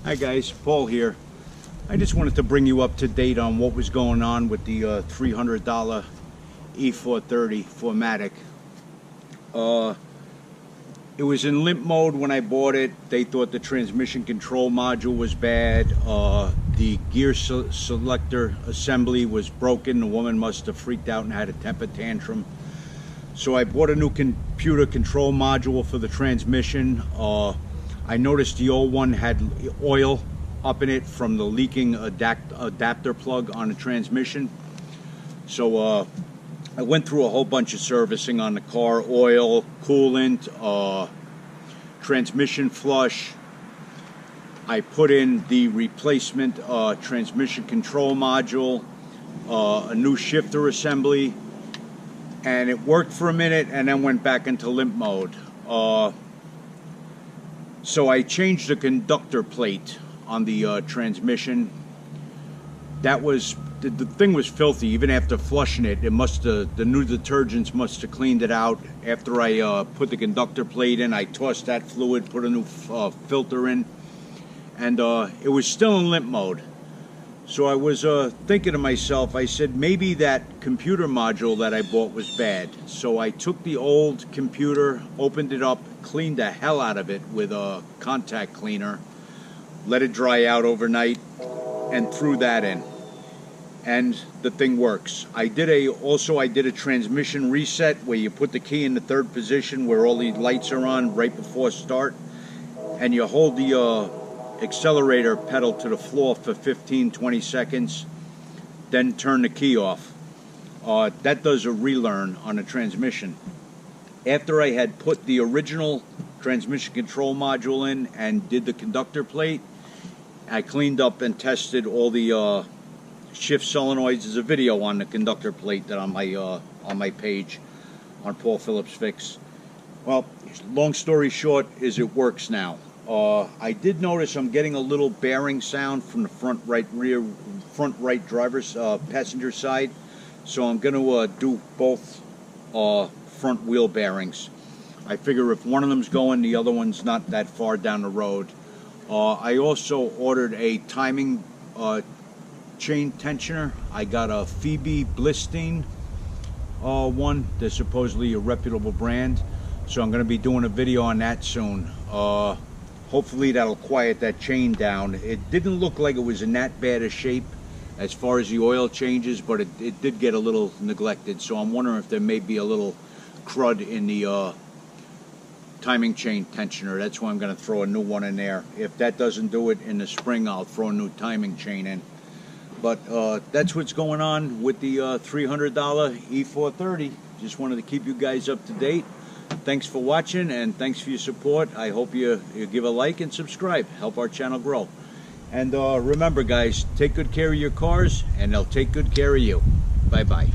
Hi guys, Paul here. I just wanted to bring you up to date on what was going on with the $300 E430 4Matic. It was in limp mode when I bought it. They thought the transmission control module was bad. The gear selector assembly was broken. The woman must have freaked out and had a temper tantrum. So I bought a new computer control module for the transmission. I noticed the old one had oil up in it from the leaking adapter plug on the transmission. So I went through a whole bunch of servicing on the car: oil, coolant, transmission flush. I put in the replacement transmission control module, a new shifter assembly, and it worked for a minute and then went back into limp mode. So I changed the conductor plate on the transmission. That was, the thing was filthy. Even after flushing it, the new detergents must have cleaned it out. After I put the conductor plate in, I tossed that fluid, put a new filter in, and it was still in limp mode. So I was thinking to myself, I said, maybe that computer module that I bought was bad. So I took the old computer, opened it up, cleaned the hell out of it with a contact cleaner, let it dry out overnight, and threw that in. And the thing works. I did a transmission reset where you put the key in the third position where all the lights are on right before start, and you hold the accelerator pedal to the floor for 15-20 seconds, then turn the key off. That does a relearn on the transmission. After I had put the original transmission control module in and did the conductor plate, I cleaned up and tested all the shift solenoids. There's a video on the conductor plate that on my page on Paul Phillips Fix. Well, long story short is it works now. I did notice I'm getting a little bearing sound from the front right driver's passenger side, so I'm going to do both front wheel bearings. I figure if one of them's going, the other one's not that far down the road. I also ordered a timing chain tensioner. I got a Phoebe Blistine one. They're supposedly a reputable brand, so I'm going to be doing a video on that soon. Hopefully that'll quiet that chain down. It didn't look like it was in that bad a shape as far as the oil changes, but it did get a little neglected, so I'm wondering if there may be a little crud in the timing chain tensioner. That's why I'm going to throw a new one in there. If that doesn't do it in the spring, I'll throw a new timing chain in. But that's what's going on with the $300 E430. Just wanted to keep you guys up to date. Thanks for watching, and thanks for your support. I hope you give a like and subscribe. Help our channel grow. And remember, guys, take good care of your cars, and they'll take good care of you. Bye-bye.